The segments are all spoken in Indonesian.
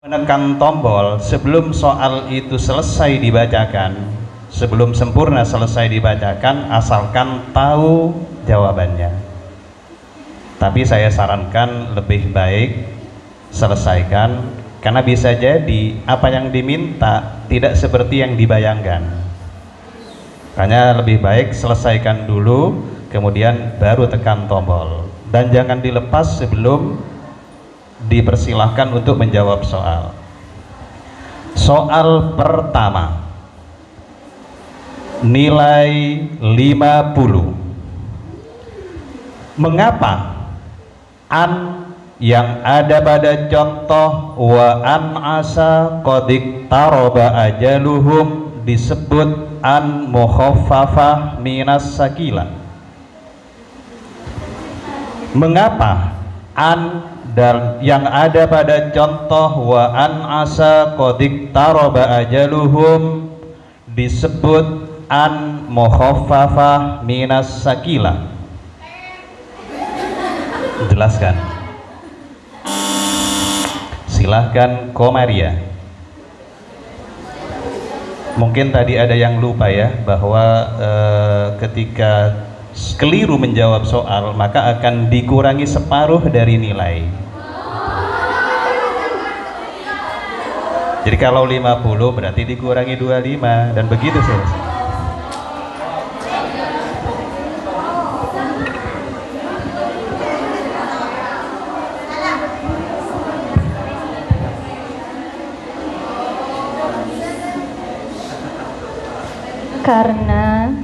menekan tombol sebelum soal itu selesai dibacakan, sebelum sempurna selesai dibacakan, asalkan tahu jawabannya. Tapi saya sarankan lebih baik selesaikan, karena bisa jadi apa yang diminta tidak seperti yang dibayangkan. Makanya lebih baik selesaikan dulu, kemudian baru tekan tombol, dan jangan dilepas sebelum dipersilahkan untuk menjawab soal. Soal pertama, nilai 50. Mengapa an yang ada pada contoh wa an asa qadik taroba ajaluhum disebut an mukhaffafah minas sakila? Mengapa an dan yang ada pada contoh wa an asa qadik taroba ajaluhum disebut an mukhaffafah minas sakila? Jelaskan. Silahkan Komaria. Mungkin tadi ada yang lupa ya, bahwa ketika keliru menjawab soal maka akan dikurangi separuh dari nilai. Jadi kalau 50 berarti dikurangi 25 dan begitu selesai. Karena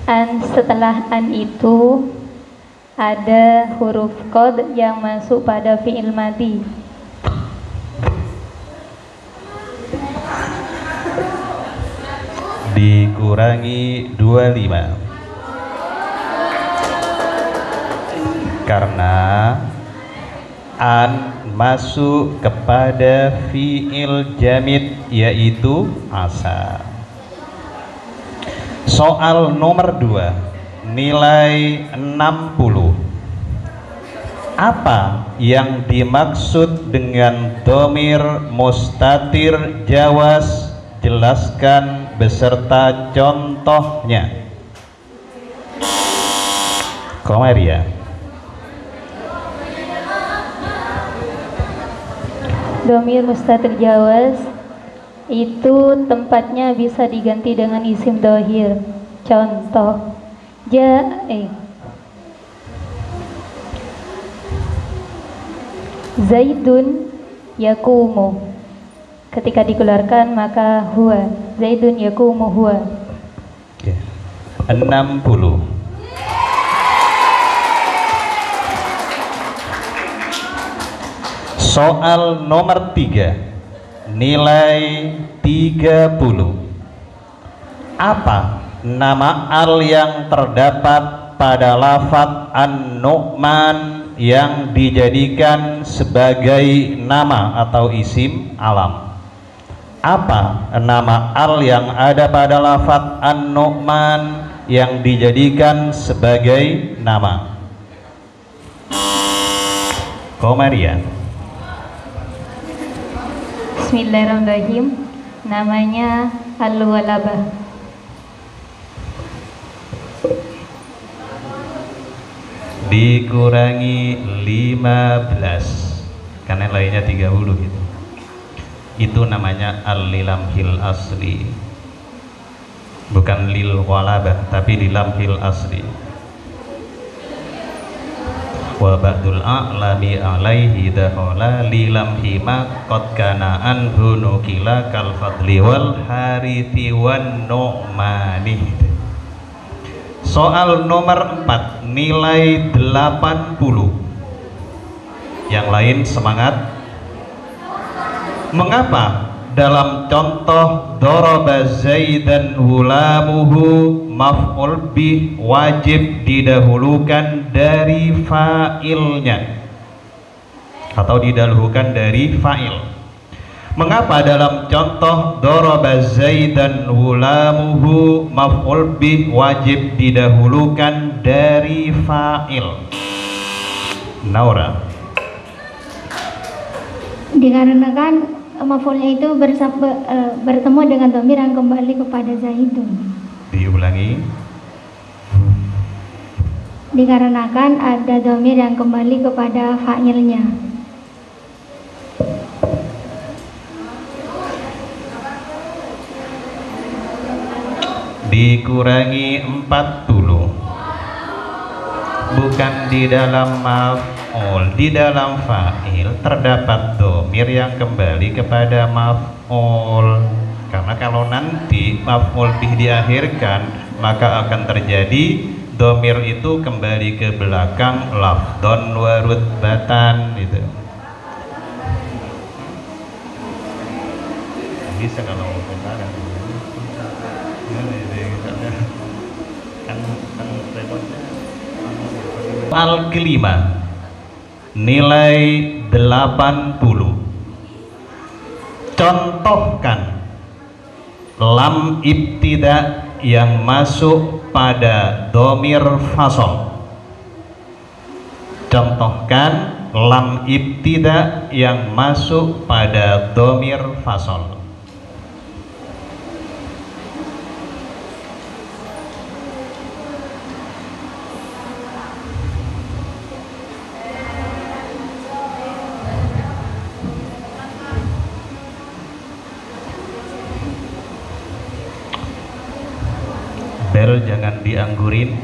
an setelah an itu ada huruf qad yang masuk pada fi'il madhi. Dikurangi 25 karena an masuk kepada fi'il jamid yaitu asa. Soal nomor 2, nilai 60. Apa yang dimaksud dengan domir mustatir jawas? Jelaskan beserta contohnya. Komaria. Domir mustatir jawas itu tempatnya bisa diganti dengan isim dhohir. Contoh Zaidun yakumu. Ketika dikeluarkan maka huwa. Zaidun yakumu huwa. 60. Soal nomor 3, nilai 30. Apa nama al yang terdapat pada lafadz an-Nu'man yang dijadikan sebagai nama atau isim alam? Apa nama al yang ada pada lafadz an-Nu'man yang dijadikan sebagai nama? Komaria. Bismillahirrahmanirrahim. Namanya al-Walabah. Dikurangi 15 karena lainnya 30 gitu. Itu namanya al-lilamhil asli, bukan lil walabah tapi lilamhil asli. Wa ba'dul a'lami alaihi dahola lilamhi ma qad kana anhu nukila kal fadli wal harithi wan nu'mani. Soal nomor 4, nilai 80. Yang lain semangat. Mengapa dalam contoh daraba Zaidan hulamuhu maf'ul bih wajib didahulukan dari fa'ilnya atau didahulukan dari fa'il? Mengapa dalam contoh daraba Zaidan hulamuhu maf'ul bih wajib didahulukan dari fa'il? Naura. Dikarenakan maf'ulnya itu bertemu dengan dhamir yang kembali kepada Zaidun. Diulangi. Dikarenakan ada dhamir yang kembali kepada fa'ilnya. Dikurangi 40. Bukan di dalam maf'ul, di dalam fa'il terdapat dhamir yang kembali kepada maf'ul. Karena kalau nanti maf'ul bih diakhirkan, maka akan terjadi dhamir itu kembali ke belakang lafdhon wa rutbatan gitu. Bisa kalau sekarang al kelima, nilai 80. Contohkan lam ibtida yang masuk pada dhamir fasol. Contohkan lam ibtida yang masuk pada dhamir fasol. Bel jangan dianggurin.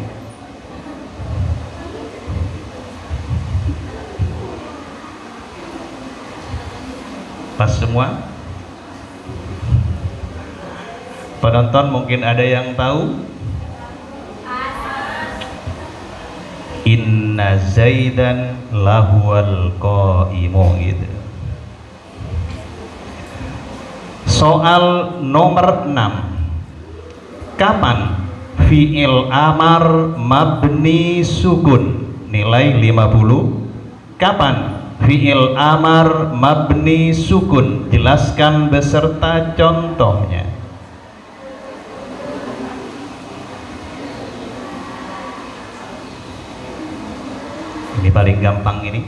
Pas semua? Penonton mungkin ada yang tahu? Inna Zaidan lahuwal qaimu gitu. Soal nomor 6. Kapan fi'il amar mabni sukun? Nilai 50. Kapan fi'il amar mabni sukun? Jelaskan beserta contohnya. Ini paling gampang ini.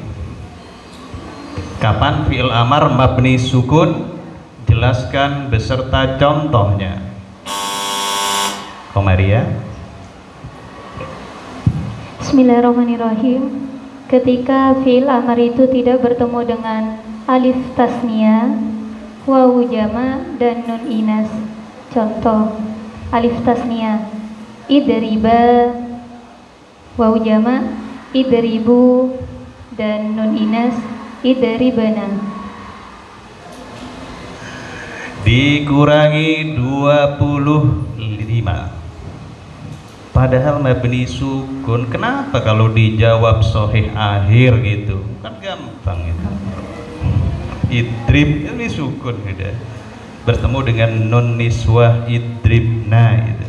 Kapan fi'il amar mabni sukun? Jelaskan beserta contohnya. Komaria. Bismillahirrahmanirrahim. Ketika fi'il amar itu tidak bertemu dengan alif tasniyah, wawu jama dan nun inas. Contoh alif tasniyah idriba, wawu jama idribu, dan nun inas idribana. Dikurangi 25. Padahal mabni sukun. Kenapa kalau dijawab sohih akhir gitu? Kan gampang itu. Idrib ini sukun gitu. Bertemu dengan nun niswah idribna gitu.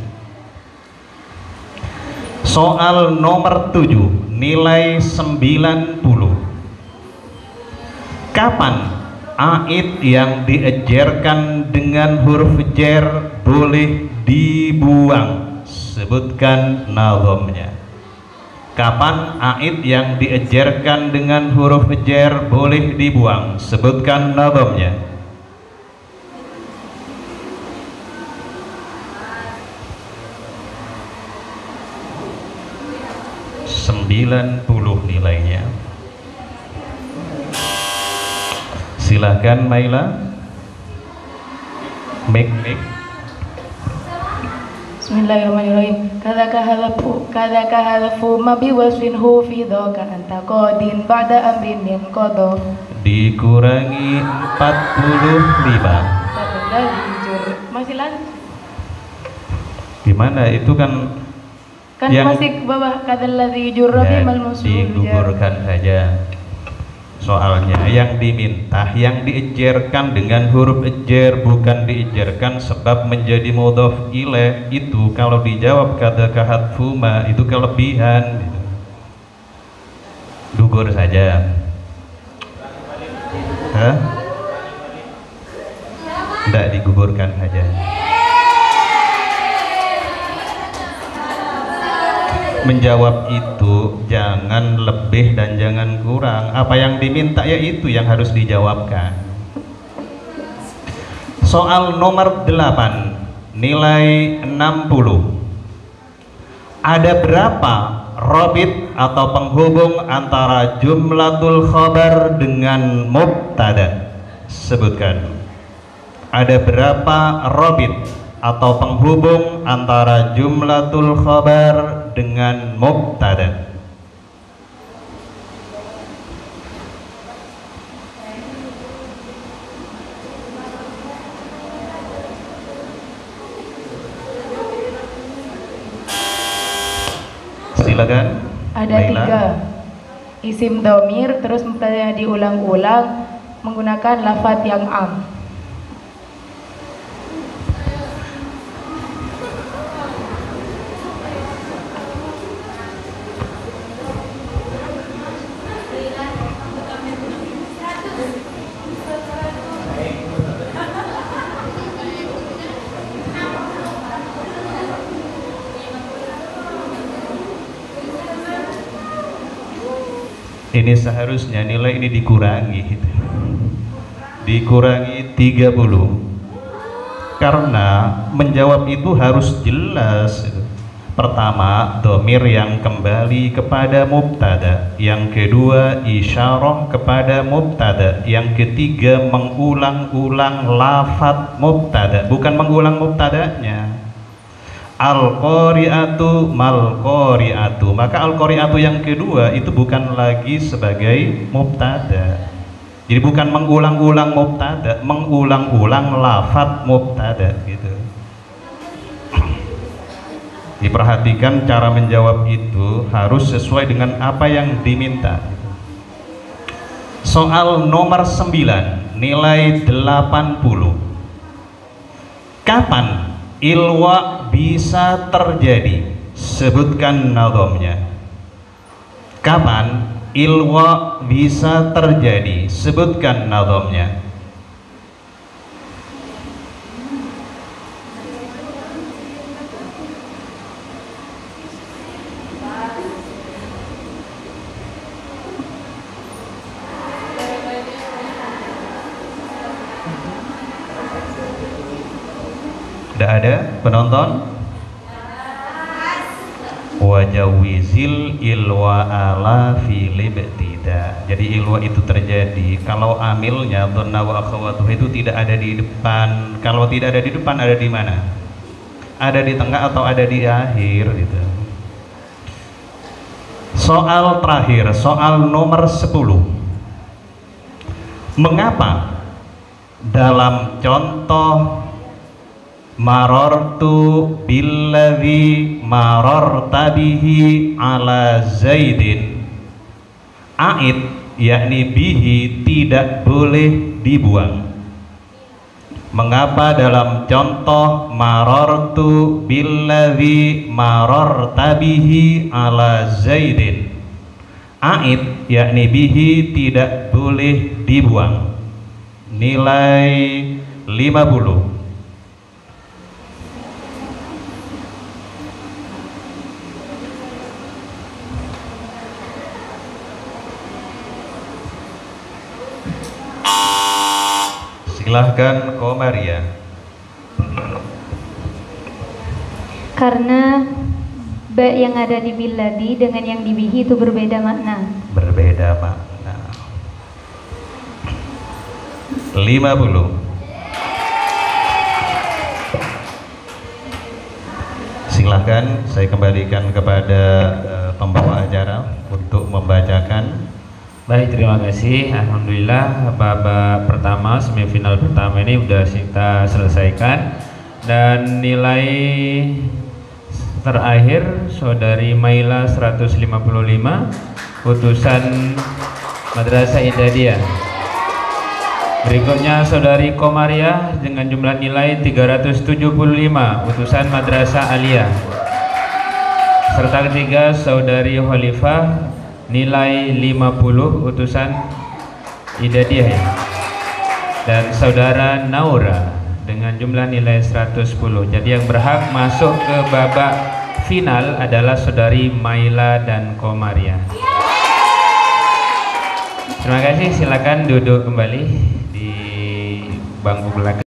Soal nomor 7, nilai 90. Kapan aid yang diejerkan dengan huruf jer boleh dibuang? Sebutkan nazamnya. Kapan aid yang diejerkan dengan huruf jer boleh dibuang? Sebutkan nazamnya. (90) nilainya. Silahkan Maila. Mik. Bismillahirrahmanirrahim. Kadzaka halafu ma biwasfin hu fi dhaka anta qadin ba'da amrin min qadha. Dikurangi 45. Masih lanjut. Gimana itu kan yang masih ke bawah kadalladzi jurra ya, bimal musul. digugurkan saja. Soalnya yang diminta, yang diejerkan dengan huruf ejer, bukan diejerkan sebab menjadi mudhof ilaih. Itu kalau dijawab kadzaka hatfuma itu kelebihan gitu. Gugur saja. Hah? Tidak digugurkan saja. menjawab itu jangan lebih dan jangan kurang. Apa yang diminta ya itu yang harus dijawabkan. Soal nomor 8, nilai 60. Ada berapa robit atau penghubung antara jumlatul khabar dengan mubtada? Sebutkan. Ada berapa robit atau penghubung antara jumlatul khabar dengan mubtada? Silakan. Ada Laila. 3. Isim domir terus mubtadanya diulang-ulang menggunakan lafadz yang am. Ini seharusnya nilai ini dikurangi gitu. Dikurangi 30 karena menjawab itu harus jelas gitu. Pertama, domir yang kembali kepada mubtada, yang kedua isyarah kepada mubtada, yang ketiga mengulang-ulang lafadz mubtada, bukan mengulang mubtadanya. Al-qari'atu mal-qari'atu, maka al-qari'atu yang kedua itu bukan lagi sebagai mubtada. Jadi bukan mengulang-ulang mubtada, mengulang-ulang lafadz mubtada gitu. Diperhatikan cara menjawab itu harus sesuai dengan apa yang diminta. Soal nomor 9, nilai 80. Kapan ilwa bisa terjadi? Sebutkan nadhamnya. Kapan ilwa bisa terjadi? Sebutkan nadhamnya. Tidak ada penonton? Wajawizil ilwa ala fil ibtida. Jadi ilwa itu terjadi kalau amilnya dhanna wa akhawatuhu itu tidak ada di depan. Kalau tidak ada di depan, ada di mana? Ada di tengah atau ada di akhir gitu. Soal terakhir, soal nomor 10. Mengapa dalam contoh marartu billadzi mararta bihi ala Zaidin, aid yakni bihi tidak boleh dibuang? Mengapa dalam contoh marartu billadzi mararta bihi ala Zaidin, aid yakni bihi tidak boleh dibuang? Nilai 50. Silahkan Komaria. Karena ba yang ada di biladi dengan yang di bihi itu berbeda makna. Berbeda makna. 50. Silahkan saya kembalikan kepada pembawa acara untuk membacakan. Baik, terima kasih. Alhamdulillah babak pertama, semifinal pertama ini sudah kita selesaikan. Dan nilai terakhir saudari Maila 155, utusan Madrasah Idadiyah. Berikutnya saudari Komaria dengan jumlah nilai 375, utusan Madrasah Aliyah. Serta ketiga saudari Khalifah nilai 50, utusan Idadiyah ya. Dan saudara Naura dengan jumlah nilai 110. Jadi yang berhak masuk ke babak final adalah saudari Maila dan Komaria. Terima kasih, silakan duduk kembali di bangku belakang.